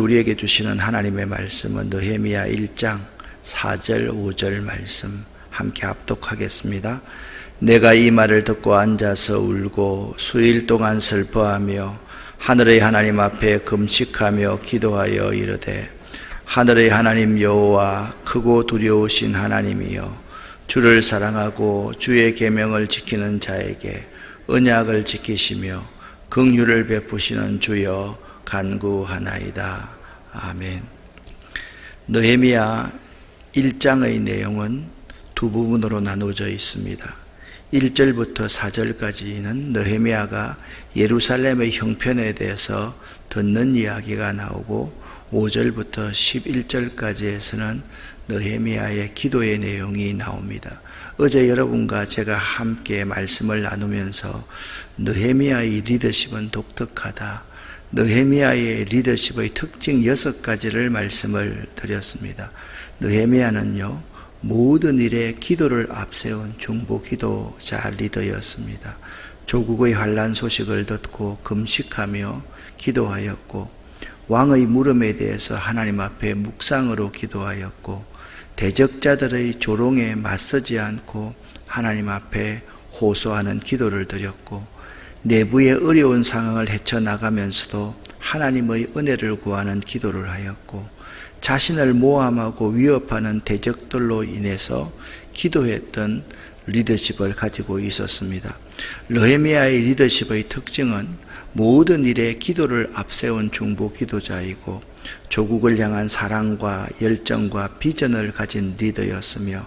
우리에게 주시는 하나님의 말씀은 느헤미야 1장 4절 5절 말씀 함께 합독하겠습니다. 내가 이 말을 듣고 앉아서 울고 수일 동안 슬퍼하며 하늘의 하나님 앞에 금식하며 기도하여 이르되, 하늘의 하나님 여호와 크고 두려우신 하나님이여, 주를 사랑하고 주의 계명을 지키는 자에게 언약을 지키시며 긍휼을 베푸시는 주여 간구하나이다. 아멘. 느헤미야 1장의 내용은 두 부분으로 나누어져 있습니다. 1절부터 4절까지는 느헤미야가 예루살렘의 형편에 대해서 듣는 이야기가 나오고, 5절부터 11절까지에서는 느헤미야의 기도의 내용이 나옵니다. 어제 여러분과 제가 함께 말씀을 나누면서 느헤미야의 리더십은 독특하다, 느헤미야의 리더십의 특징 6가지를 말씀을 드렸습니다. 느헤미야는요, 모든 일에 기도를 앞세운 중보 기도자 리더였습니다. 조국의 환난 소식을 듣고 금식하며 기도하였고, 왕의 물음에 대해서 하나님 앞에 묵상으로 기도하였고, 대적자들의 조롱에 맞서지 않고 하나님 앞에 호소하는 기도를 드렸고, 내부의 어려운 상황을 헤쳐나가면서도 하나님의 은혜를 구하는 기도를 하였고, 자신을 모함하고 위협하는 대적들로 인해서 기도했던 리더십을 가지고 있었습니다. 느헤미야의 리더십의 특징은 모든 일에 기도를 앞세운 중보 기도자이고, 조국을 향한 사랑과 열정과 비전을 가진 리더였으며,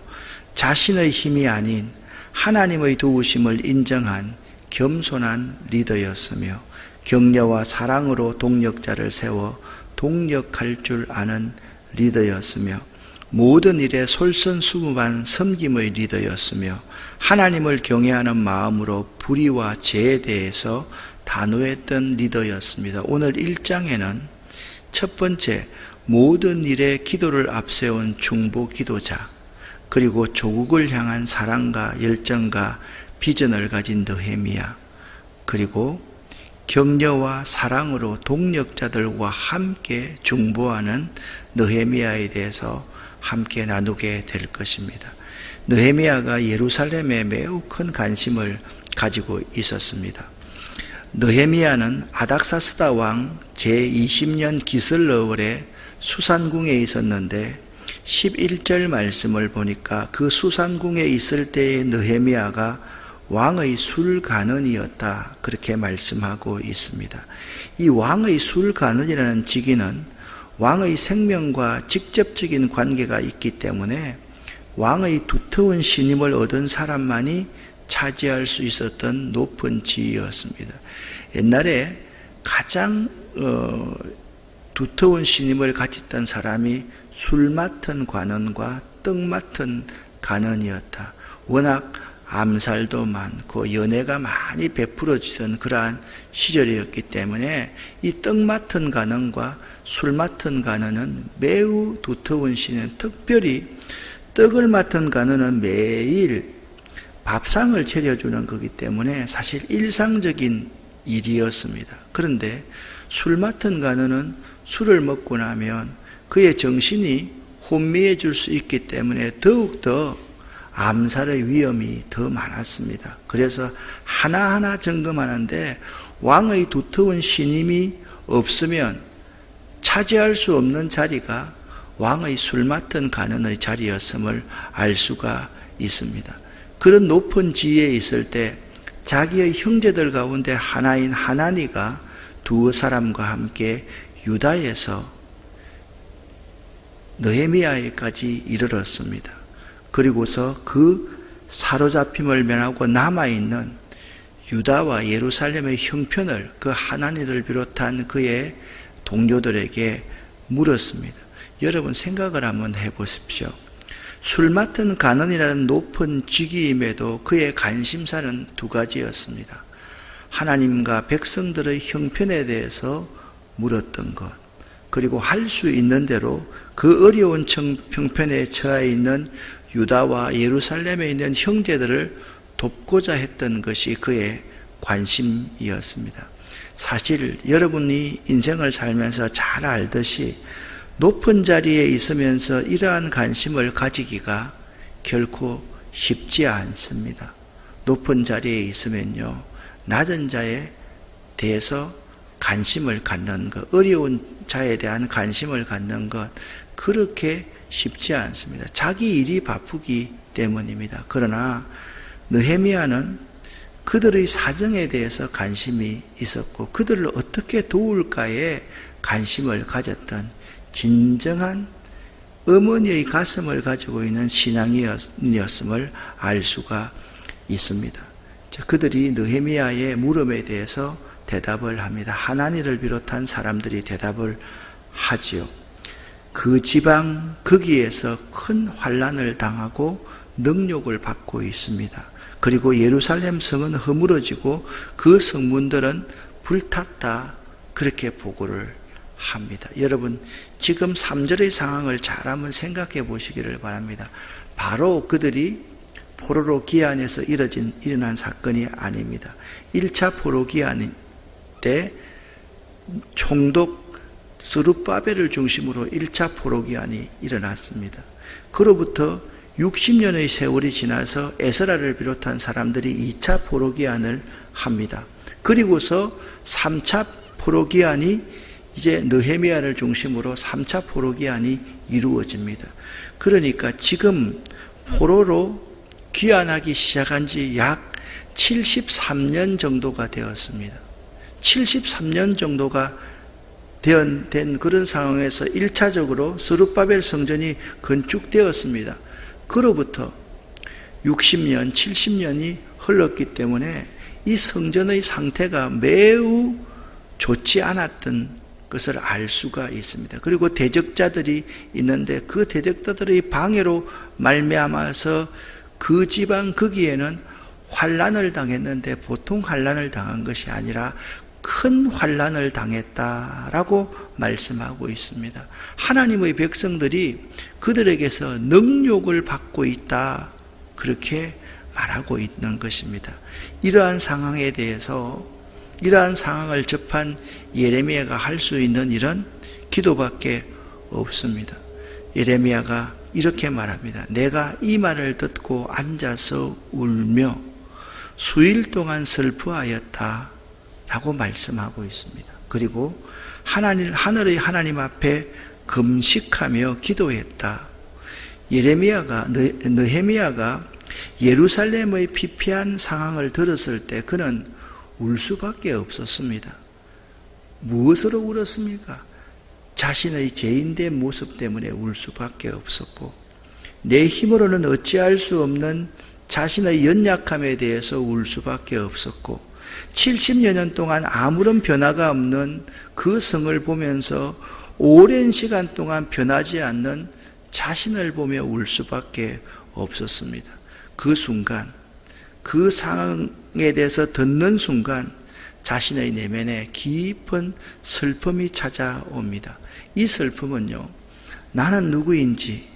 자신의 힘이 아닌 하나님의 도우심을 인정한 겸손한 리더였으며, 격려와 사랑으로 동력자를 세워 동력할 줄 아는 리더였으며, 모든 일에 솔선수범한 섬김의 리더였으며, 하나님을 경외하는 마음으로 불의와 죄에 대해서 단호했던 리더였습니다. 오늘 1장에는 첫 번째, 모든 일에 기도를 앞세운 중보 기도자, 그리고 조국을 향한 사랑과 열정과 비전을 가진 느헤미야, 그리고 격려와 사랑으로 동력자들과 함께 중보하는 느헤미야에 대해서 함께 나누게 될 것입니다. 느헤미야가 예루살렘에 매우 큰 관심을 가지고 있었습니다. 느헤미야는 아닥사스다 왕 제20년 기슬러월에 수산궁에 있었는데, 11절 말씀을 보니까 그 수산궁에 있을 때의 느헤미야가 왕의 술관원이었다, 그렇게 말씀하고 있습니다. 이 왕의 술관원이라는 직위는 왕의 생명과 직접적인 관계가 있기 때문에 왕의 두터운 신임을 얻은 사람만이 차지할 수 있었던 높은 지위였습니다. 옛날에 가장 두터운 신임을 가졌던 사람이 술 맡은 관원과 떡 맡은 간원이었다. 워낙 암살도 많고 연애가 많이 베풀어지던 그러한 시절이었기 때문에 이 떡 맡은 간원과 술 맡은 간원은 매우 두터운 신임, 특별히 떡을 맡은 간원은 매일 밥상을 차려주는 거기 때문에 사실 일상적인 일이었습니다. 그런데 술 맡은 간원은 술을 먹고 나면 그의 정신이 혼미해질 수 있기 때문에 더욱더 암살의 위험이 더 많았습니다. 그래서 하나하나 점검하는데 왕의 두터운 신임이 없으면 차지할 수 없는 자리가 왕의 술 맡은 간원의 자리였음을 알 수가 있습니다. 그런 높은 지위에 있을 때 자기의 형제들 가운데 하나인 하나니가 두 사람과 함께 유다에서 느헤미야에까지 이르렀습니다. 그리고서 그 사로잡힘을 면하고 남아있는 유다와 예루살렘의 형편을 그 하나니를 비롯한 그의 동료들에게 물었습니다. 여러분 생각을 한번 해보십시오. 술 맡은 간원이라는 높은 직위임에도 그의 관심사는 두 가지였습니다. 하나님과 백성들의 형편에 대해서 물었던 것, 그리고 할 수 있는 대로 그 어려운 형편에 처해 있는 유다와 예루살렘에 있는 형제들을 돕고자 했던 것이 그의 관심이었습니다. 사실 여러분이 인생을 살면서 잘 알듯이 높은 자리에 있으면서 이러한 관심을 가지기가 결코 쉽지 않습니다. 높은 자리에 있으면요, 낮은 자에 대해서 관심을 갖는 것, 어려운 자에 대한 관심을 갖는 것, 그렇게 쉽지 않습니다. 자기 일이 바쁘기 때문입니다. 그러나 느헤미야는 그들의 사정에 대해서 관심이 있었고 그들을 어떻게 도울까에 관심을 가졌던 진정한 어머니의 가슴을 가지고 있는 신앙이었음을 알 수가 있습니다. 그들이 느헤미야의 물음에 대해서 대답을 합니다. 하나니를 비롯한 사람들이 대답을 하지요. 그 지방 거기에서 큰 환난을 당하고 능욕을 받고 있습니다. 그리고 예루살렘 성은 허물어지고 그 성문들은 불탔다, 그렇게 보고를 합니다. 여러분, 지금 3절의 상황을 잘 한번 생각해 보시기를 바랍니다. 바로 그들이 포로로 귀환에서 일어난 사건이 아닙니다. 1차 포로 귀환 때 총독 스룹바벨을 중심으로 1차 포로 귀환이 일어났습니다. 그로부터 60년의 세월이 지나서 에스라를 비롯한 사람들이 2차 포로 귀환을 합니다. 그리고서 3차 포로 귀환이 이제 느헤미야를 중심으로 3차 포로 귀환이 이루어집니다. 그러니까 지금 포로로 귀환하기 시작한 지 약 73년 정도가 되었습니다. 73년 정도가 된 그런 상황에서 1차적으로 스룹바벨 성전이 건축되었습니다. 그로부터 60년, 70년이 흘렀기 때문에 이 성전의 상태가 매우 좋지 않았던 것을 알 수가 있습니다. 그리고 대적자들이 있는데 그 대적자들의 방해로 말미암아서 그 지방 거기에는 환난을 당했는데 보통 환난을 당한 것이 아니라 큰 환난을 당했다라고 말씀하고 있습니다. 하나님의 백성들이 그들에게서 능욕을 받고 있다, 그렇게 말하고 있는 것입니다. 이러한 상황에 대해서, 이러한 상황을 접한 예레미야가 할 수 있는 일은 기도밖에 없습니다. 예레미야가 이렇게 말합니다. 내가 이 말을 듣고 앉아서 울며 수일 동안 슬퍼하였다 라고 말씀하고 있습니다. 그리고 하늘의 하나님 앞에 금식하며 기도했다. 느헤미야가 예루살렘의 피폐한 상황을 들었을 때 그는 울 수밖에 없었습니다. 무엇으로 울었습니까? 자신의 죄인된 모습 때문에 울 수밖에 없었고, 내 힘으로는 어찌할 수 없는 자신의 연약함에 대해서 울 수밖에 없었고, 70여 년 동안 아무런 변화가 없는 그 성을 보면서 오랜 시간 동안 변하지 않는 자신을 보며 울 수밖에 없었습니다. 그 순간, 그 상황에 대해서 듣는 순간 자신의 내면에 깊은 슬픔이 찾아옵니다. 이 슬픔은요, 나는 누구인지,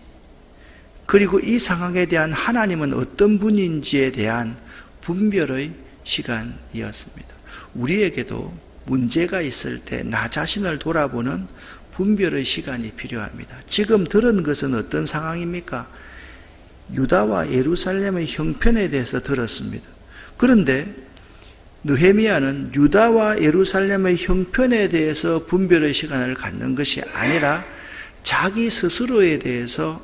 그리고 이 상황에 대한 하나님은 어떤 분인지에 대한 분별의 시간이었습니다. 우리에게도 문제가 있을 때 나 자신을 돌아보는 분별의 시간이 필요합니다. 지금 들은 것은 어떤 상황입니까? 유다와 예루살렘의 형편에 대해서 들었습니다. 그런데 느헤미야는 유다와 예루살렘의 형편에 대해서 분별의 시간을 갖는 것이 아니라 자기 스스로에 대해서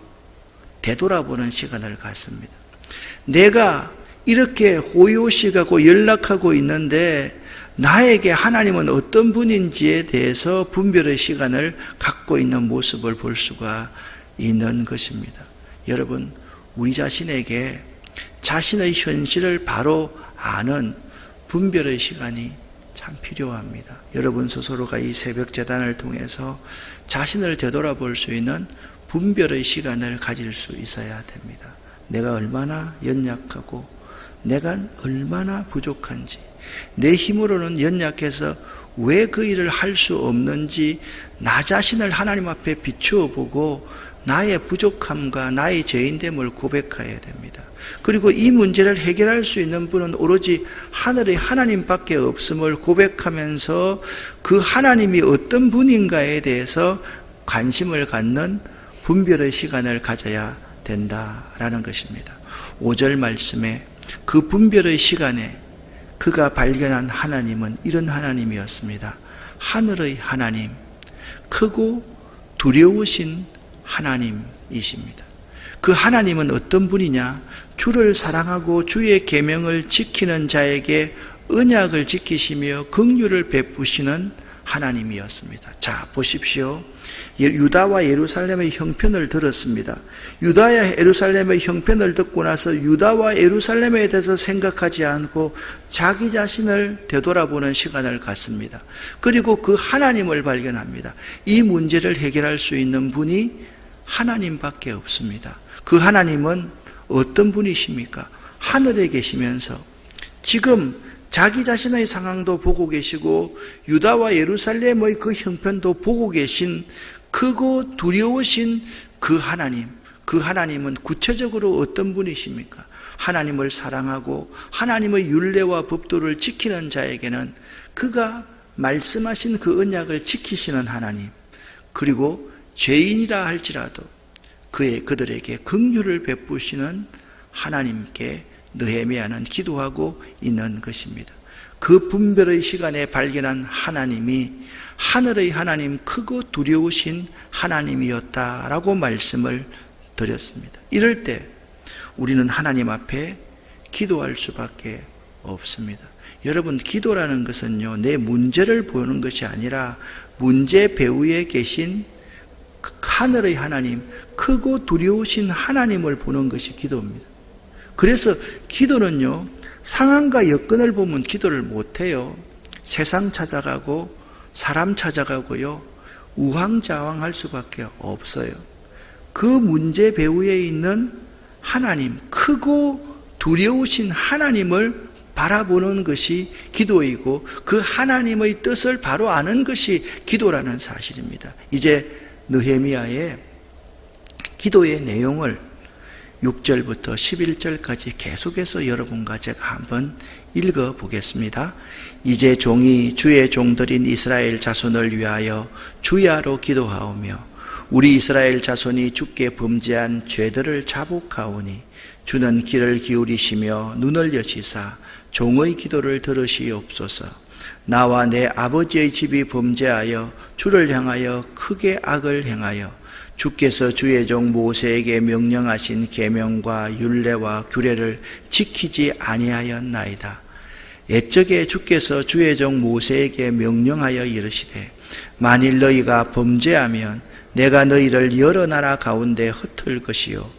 되돌아보는 시간을 갖습니다. 내가 이렇게 호요시가고 연락하고 있는데 나에게 하나님은 어떤 분인지에 대해서 분별의 시간을 갖고 있는 모습을 볼 수가 있는 것입니다. 여러분, 우리 자신에게 자신의 현실을 바로 아는 분별의 시간이 참 필요합니다. 여러분 스스로가 이 새벽 제단을 통해서 자신을 되돌아볼 수 있는 분별의 시간을 가질 수 있어야 됩니다. 내가 얼마나 연약하고 내가 얼마나 부족한지, 내 힘으로는 연약해서 왜 그 일을 할 수 없는지 나 자신을 하나님 앞에 비추어 보고 나의 부족함과 나의 죄인됨을 고백해야 됩니다. 그리고 이 문제를 해결할 수 있는 분은 오로지 하늘의 하나님밖에 없음을 고백하면서 그 하나님이 어떤 분인가에 대해서 관심을 갖는 분별의 시간을 가져야 된다라는 것입니다. 5절 말씀에 그 분별의 시간에 그가 발견한 하나님은 이런 하나님이었습니다. 하늘의 하나님, 크고 두려우신 하나님이십니다. 그 하나님은 어떤 분이냐? 주를 사랑하고 주의 계명을 지키는 자에게 언약을 지키시며 긍휼을 베푸시는 하나님이었습니다. 자, 보십시오. 유다와 예루살렘의 형편을 들었습니다. 유다와 예루살렘의 형편을 듣고 나서 유다와 예루살렘에 대해서 생각하지 않고 자기 자신을 되돌아보는 시간을 갖습니다. 그리고 그 하나님을 발견합니다. 이 문제를 해결할 수 있는 분이 하나님밖에 없습니다. 그 하나님은 어떤 분이십니까? 하늘에 계시면서 지금 자기 자신의 상황도 보고 계시고 유다와 예루살렘의 그 형편도 보고 계신 크고 두려우신 그 하나님, 그 하나님은 구체적으로 어떤 분이십니까? 하나님을 사랑하고 하나님의 율례와 법도를 지키는 자에게는 그가 말씀하신 그 언약을 지키시는 하나님, 그리고 죄인이라 할지라도 그들에게 긍휼을 베푸시는 하나님께 느헤미야는 기도하고 있는 것입니다. 그 분별의 시간에 발견한 하나님이 하늘의 하나님, 크고 두려우신 하나님이었다라고 말씀을 드렸습니다. 이럴 때 우리는 하나님 앞에 기도할 수밖에 없습니다. 여러분, 기도라는 것은요, 내 문제를 보는 것이 아니라 문제 배후에 계신 하늘의 하나님, 크고 두려우신 하나님을 보는 것이 기도입니다. 그래서 기도는요, 상황과 여건을 보면 기도를 못해요. 세상 찾아가고 사람 찾아가고요, 우왕좌왕할 수밖에 없어요. 그 문제 배후에 있는 하나님, 크고 두려우신 하나님을 바라보는 것이 기도이고 그 하나님의 뜻을 바로 아는 것이 기도라는 사실입니다. 이제 느헤미야의 기도의 내용을 6절부터 11절까지 계속해서 여러분과 제가 한번 읽어보겠습니다. 이제 종이 주의 종들인 이스라엘 자손을 위하여 주야로 기도하오며 우리 이스라엘 자손이 주께 범죄한 죄들을 자복하오니 주는 귀를 기울이시며 눈을 여시사 종의 기도를 들으시옵소서. 나와 내 아버지의 집이 범죄하여 주를 향하여 크게 악을 행하여 주께서 주의 종 모세에게 명령하신 계명과 율례와 규례를 지키지 아니하였나이다. 옛적에 주께서 주의 종 모세에게 명령하여 이르시되 만일 너희가 범죄하면 내가 너희를 여러 나라 가운데 흩을 것이요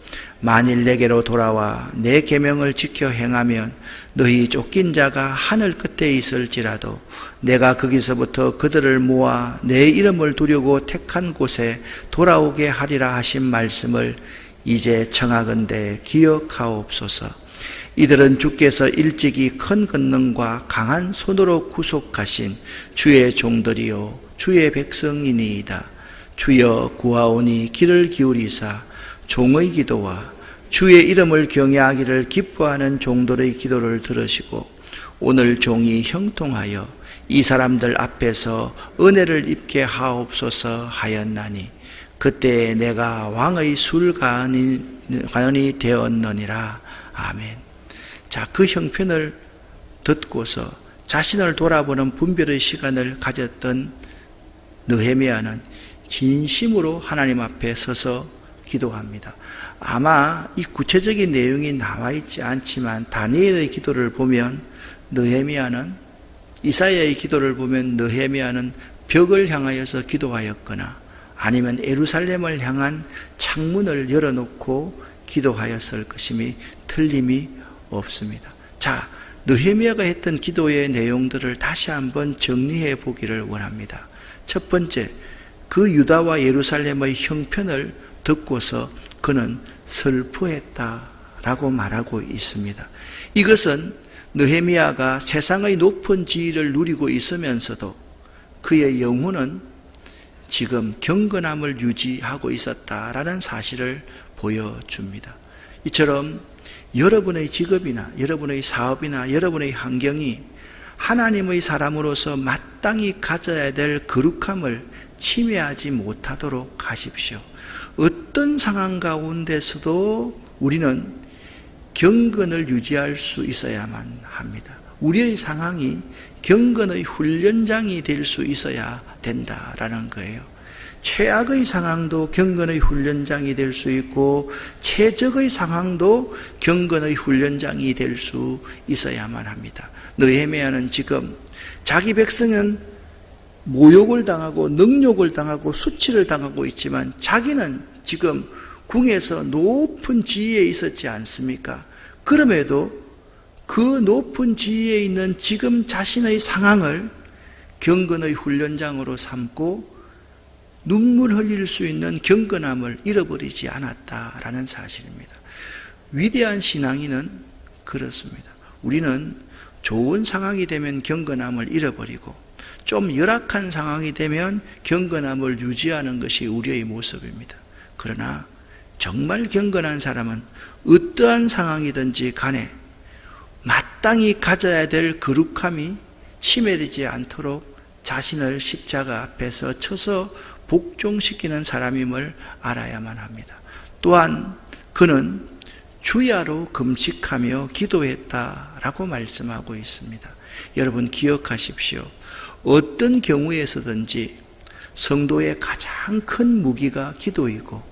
만일 내게로 돌아와 내 계명을 지켜 행하면 너희 쫓긴 자가 하늘 끝에 있을지라도 내가 거기서부터 그들을 모아 내 이름을 두려고 택한 곳에 돌아오게 하리라 하신 말씀을 이제 청하건대 기억하옵소서. 이들은 주께서 일찍이 큰 권능과 강한 손으로 구속하신 주의 종들이요 주의 백성이니이다. 주여 구하오니 귀를 기울이사 종의 기도와 주의 이름을 경외하기를 기뻐하는 종들의 기도를 들으시고 오늘 종이 형통하여 이 사람들 앞에서 은혜를 입게 하옵소서 하였나니 그때 내가 왕의 술관원이 되었느니라. 아멘. 자, 그 형편을 듣고서 자신을 돌아보는 분별의 시간을 가졌던 느헤미야는 진심으로 하나님 앞에 서서 기도합니다. 아마 이 구체적인 내용이 나와 있지 않지만 다니엘의 기도를 보면 느헤미야는, 이사야의 기도를 보면 느헤미야는 벽을 향하여서 기도하였거나 아니면 예루살렘을 향한 창문을 열어놓고 기도하였을 것임이 틀림이 없습니다. 자, 느헤미야가 했던 기도의 내용들을 다시 한번 정리해 보기를 원합니다. 첫 번째, 그 유다와 예루살렘의 형편을 듣고서 그는 슬퍼했다라고 말하고 있습니다. 이것은 느헤미야가 세상의 높은 지위를 누리고 있으면서도 그의 영혼은 지금 경건함을 유지하고 있었다라는 사실을 보여줍니다. 이처럼 여러분의 직업이나 여러분의 사업이나 여러분의 환경이 하나님의 사람으로서 마땅히 가져야 될 거룩함을 침해하지 못하도록 하십시오. 어떤 상황 가운데서도 우리는 경건을 유지할 수 있어야만 합니다. 우리의 상황이 경건의 훈련장이 될 수 있어야 된다라는 거예요. 최악의 상황도 경건의 훈련장이 될 수 있고 최적의 상황도 경건의 훈련장이 될 수 있어야만 합니다. 느헤미야는 지금 자기 백성은 모욕을 당하고 능욕을 당하고 수치를 당하고 있지만 자기는 지금 궁에서 높은 지위에 있었지 않습니까? 그럼에도 그 높은 지위에 있는 지금 자신의 상황을 경건의 훈련장으로 삼고 눈물 흘릴 수 있는 경건함을 잃어버리지 않았다라는 사실입니다. 위대한 신앙인은 그렇습니다. 우리는 좋은 상황이 되면 경건함을 잃어버리고 좀 열악한 상황이 되면 경건함을 유지하는 것이 우리의 모습입니다. 그러나 정말 경건한 사람은 어떠한 상황이든지 간에 마땅히 가져야 될 거룩함이 침해되지 않도록 자신을 십자가 앞에서 쳐서 복종시키는 사람임을 알아야만 합니다. 또한 그는 주야로 금식하며 기도했다라고 말씀하고 있습니다. 여러분 기억하십시오. 어떤 경우에서든지 성도의 가장 큰 무기가 기도이고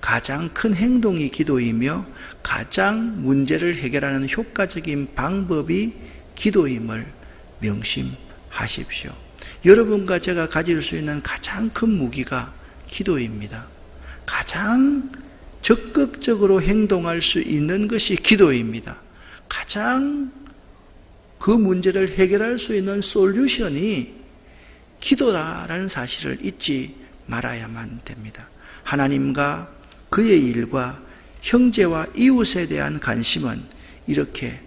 가장 큰 행동이 기도이며 가장 문제를 해결하는 효과적인 방법이 기도임을 명심하십시오. 여러분과 제가 가질 수 있는 가장 큰 무기가 기도입니다. 가장 적극적으로 행동할 수 있는 것이 기도입니다. 가장 그 문제를 해결할 수 있는 솔루션이 기도라는 사실을 잊지 말아야만 됩니다. 하나님과 그의 일과 형제와 이웃에 대한 관심은 이렇게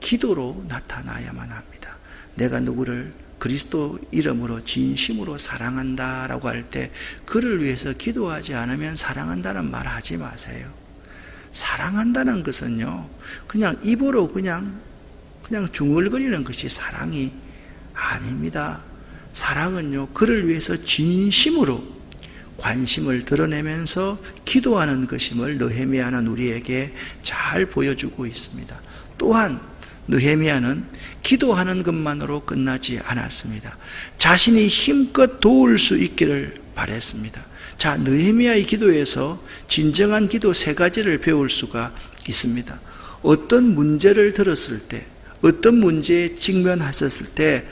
기도로 나타나야만 합니다. 내가 누구를 그리스도 이름으로 진심으로 사랑한다라고 할 때 그를 위해서 기도하지 않으면 사랑한다는 말 하지 마세요. 사랑한다는 것은요, 그냥 입으로 그냥 중얼거리는 것이 사랑이 아닙니다. 사랑은요, 그를 위해서 진심으로 관심을 드러내면서 기도하는 것임을 느헤미야는 우리에게 잘 보여주고 있습니다. 또한 느헤미야는 기도하는 것만으로 끝나지 않았습니다. 자신이 힘껏 도울 수 있기를 바랬습니다. 자, 느헤미야의 기도에서 진정한 기도 세 가지를 배울 수가 있습니다. 어떤 문제를 들었을 때, 어떤 문제에 직면하셨을 때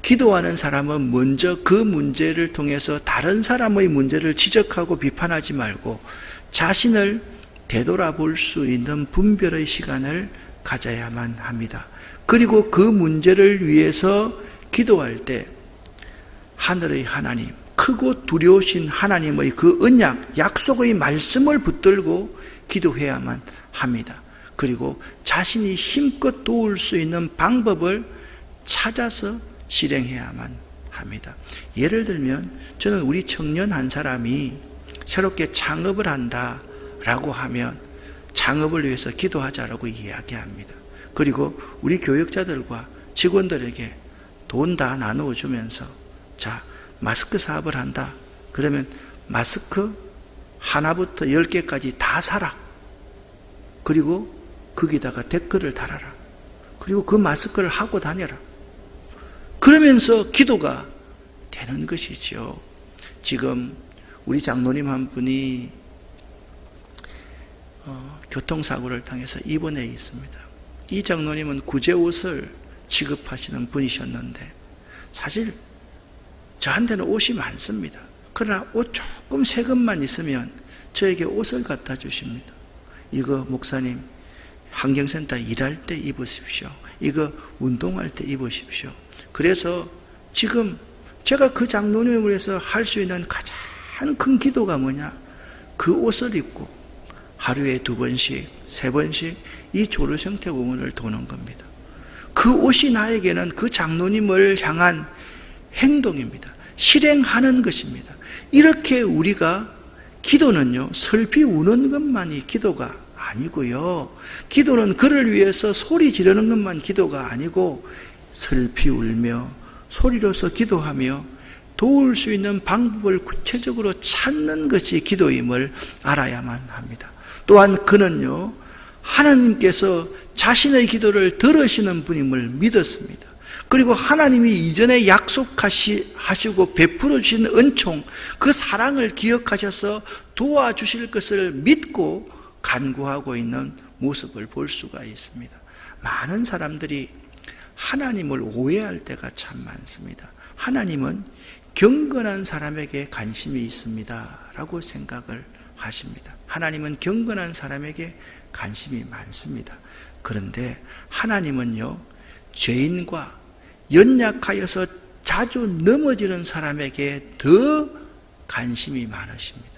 기도하는 사람은 먼저 그 문제를 통해서 다른 사람의 문제를 지적하고 비판하지 말고 자신을 되돌아볼 수 있는 분별의 시간을 가져야만 합니다. 그리고 그 문제를 위해서 기도할 때 하늘의 하나님, 크고 두려우신 하나님의 그 언약, 약속의 말씀을 붙들고 기도해야만 합니다. 그리고 자신이 힘껏 도울 수 있는 방법을 찾아서 실행해야만 합니다. 예를 들면 저는 우리 청년 한 사람이 새롭게 창업을 한다라고 하면 창업을 위해서 기도하자라고 이야기합니다. 그리고 우리 교역자들과 직원들에게 돈 다 나누어 주면서 자, 마스크 사업을 한다. 그러면 마스크 하나부터 10개까지 다 사라. 그리고 거기다가 댓글을 달아라. 그리고 그 마스크를 하고 다녀라. 그러면서 기도가 되는 것이죠. 지금 우리 장로님 한 분이 교통사고를 당해서 입원해 있습니다. 이 장로님은 구제옷을 취급하시는 분이셨는데 사실 저한테는 옷이 많습니다. 그러나 옷 조금 새 것만 있으면 저에게 옷을 갖다 주십니다. 이거 목사님 환경센터 일할 때 입으십시오. 이거 운동할 때 입으십시오. 그래서 지금 제가 그 장로님을 위해서 할 수 있는 가장 큰 기도가 뭐냐? 그 옷을 입고 하루에 2번씩, 3번씩 이 조르성태공원을 도는 겁니다. 그 옷이 나에게는 그 장로님을 향한 행동입니다. 실행하는 것입니다. 이렇게 우리가 기도는요, 설피 우는 것만이 기도가 아니고요. 기도는 그를 위해서 소리 지르는 것만 기도가 아니고 슬피 울며 소리로서 기도하며 도울 수 있는 방법을 구체적으로 찾는 것이 기도임을 알아야만 합니다. 또한 그는요, 하나님께서 자신의 기도를 들으시는 분임을 믿었습니다. 그리고 하나님이 이전에 약속하시고 베풀어 주신 은총, 그 사랑을 기억하셔서 도와주실 것을 믿고 간구하고 있는 모습을 볼 수가 있습니다. 많은 사람들이 하나님을 오해할 때가 참 많습니다. 하나님은 경건한 사람에게 관심이 있습니다 라고 생각을 하십니다. 하나님은 경건한 사람에게 관심이 많습니다. 그런데 하나님은요, 죄인과 연약하여서 자주 넘어지는 사람에게 더 관심이 많으십니다.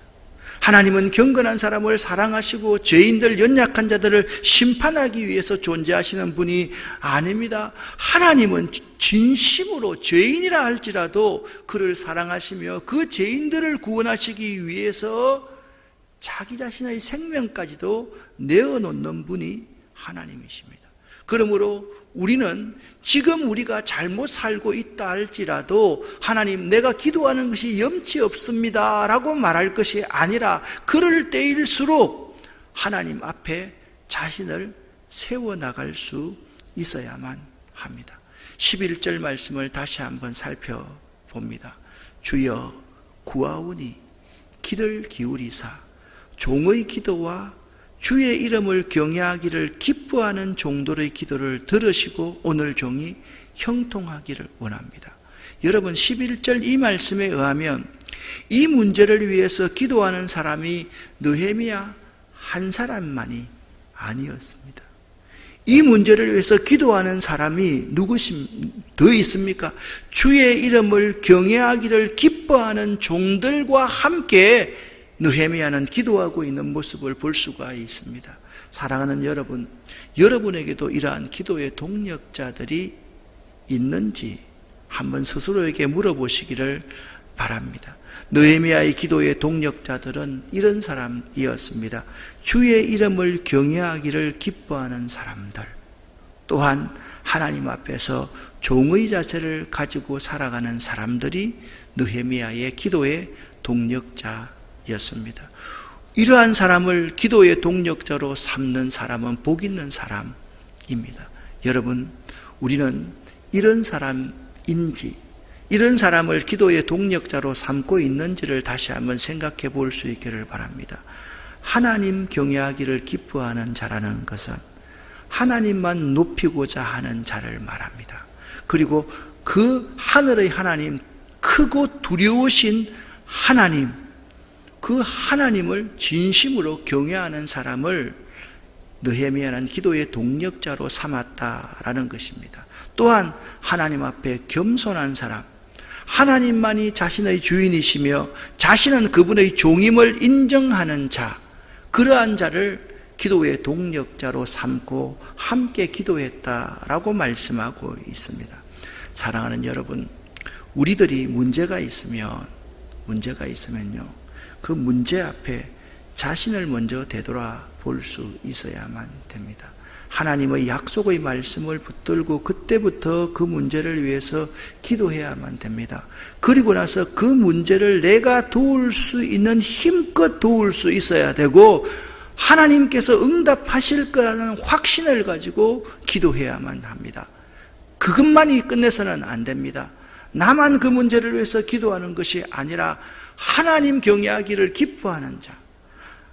하나님은 경건한 사람을 사랑하시고 죄인들, 연약한 자들을 심판하기 위해서 존재하시는 분이 아닙니다. 하나님은 진심으로 죄인이라 할지라도 그를 사랑하시며 그 죄인들을 구원하시기 위해서 자기 자신의 생명까지도 내어놓는 분이 하나님이십니다. 그러므로 우리는 지금 우리가 잘못 살고 있다 할지라도 하나님, 내가 기도하는 것이 염치 없습니다 라고 말할 것이 아니라 그럴 때일수록 하나님 앞에 자신을 세워나갈 수 있어야만 합니다. 11절 말씀을 다시 한번 살펴봅니다. 주여 구하오니 귀를 기울이사 종의 기도와 주의 이름을 경외하기를 기뻐하는 종들의 기도를 들으시고 오늘 종이 형통하기를 원합니다. 여러분, 11절 이 말씀에 의하면 이 문제를 위해서 기도하는 사람이 느헤미야 한 사람만이 아니었습니다. 이 문제를 위해서 기도하는 사람이 더 있습니까? 주의 이름을 경외하기를 기뻐하는 종들과 함께 느헤미야는 기도하고 있는 모습을 볼 수가 있습니다. 사랑하는 여러분, 여러분에게도 이러한 기도의 동력자들이 있는지 한번 스스로에게 물어보시기를 바랍니다. 느헤미야의 기도의 동력자들은 이런 사람이었습니다. 주의 이름을 경외하기를 기뻐하는 사람들, 또한 하나님 앞에서 종의 자세를 가지고 살아가는 사람들이 느헤미야의 기도의 동력자였습니다. 이러한 사람을 기도의 동력자로 삼는 사람은 복 있는 사람입니다. 여러분, 우리는 이런 사람인지, 이런 사람을 기도의 동력자로 삼고 있는지를 다시 한번 생각해 볼 수 있기를 바랍니다. 하나님 경외하기를 기뻐하는 자라는 것은 하나님만 높이고자 하는 자를 말합니다. 그리고 그 하늘의 하나님, 크고 두려우신 하나님, 그 하나님을 진심으로 경외하는 사람을 느헤미야는 기도의 동력자로 삼았다라는 것입니다. 또한 하나님 앞에 겸손한 사람, 하나님만이 자신의 주인이시며 자신은 그분의 종임을 인정하는 자, 그러한 자를 기도의 동력자로 삼고 함께 기도했다라고 말씀하고 있습니다. 사랑하는 여러분, 우리들이 문제가 있으면요, 그 문제 앞에 자신을 먼저 되돌아볼 수 있어야만 됩니다. 하나님의 약속의 말씀을 붙들고 그때부터 그 문제를 위해서 기도해야만 됩니다. 그리고 나서 그 문제를 내가 도울 수 있는 힘껏 도울 수 있어야 되고 하나님께서 응답하실 거라는 확신을 가지고 기도해야만 합니다. 그것만이 끝내서는 안 됩니다. 나만 그 문제를 위해서 기도하는 것이 아니라 하나님 경외하기를 기뻐하는 자,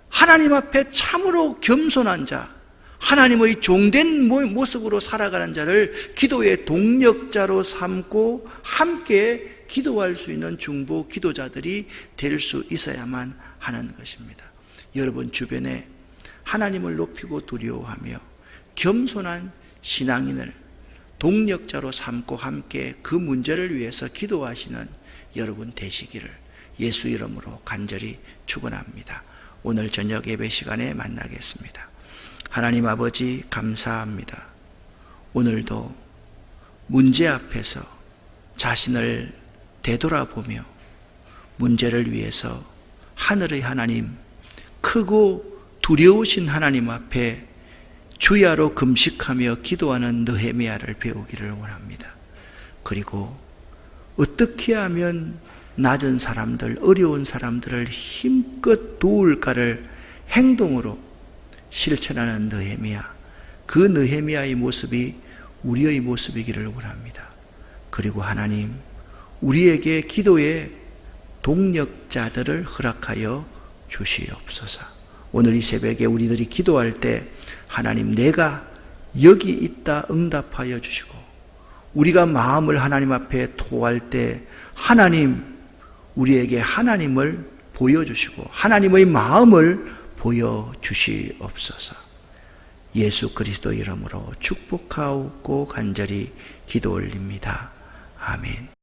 하나님 앞에 참으로 겸손한 자, 하나님의 종된 모습으로 살아가는 자를 기도의 동력자로 삼고 함께 기도할 수 있는 중보 기도자들이 될 수 있어야만 하는 것입니다. 여러분 주변에 하나님을 높이고 두려워하며 겸손한 신앙인을 동력자로 삼고 함께 그 문제를 위해서 기도하시는 여러분 되시기를 예수 이름으로 간절히 축원합니다. 오늘 저녁 예배 시간에 만나겠습니다. 하나님 아버지 감사합니다. 오늘도 문제 앞에서 자신을 되돌아보며 문제를 위해서 하늘의 하나님, 크고 두려우신 하나님 앞에 주야로 금식하며 기도하는 느헤미야를 배우기를 원합니다. 그리고 어떻게 하면 낮은 사람들, 어려운 사람들을 힘껏 도울까를 행동으로 실천하는 느헤미야, 그 느헤미야의 모습이 우리의 모습이기를 원합니다. 그리고 하나님, 우리에게 기도의 동력자들을 허락하여 주시옵소서. 오늘 이 새벽에 우리들이 기도할 때 하나님, 내가 여기 있다 응답하여 주시고, 우리가 마음을 하나님 앞에 토할 때 하나님, 우리에게 하나님을 보여주시고 하나님의 마음을 보여주시옵소서. 예수 그리스도 이름으로 축복하고 간절히 기도 올립니다. 아멘.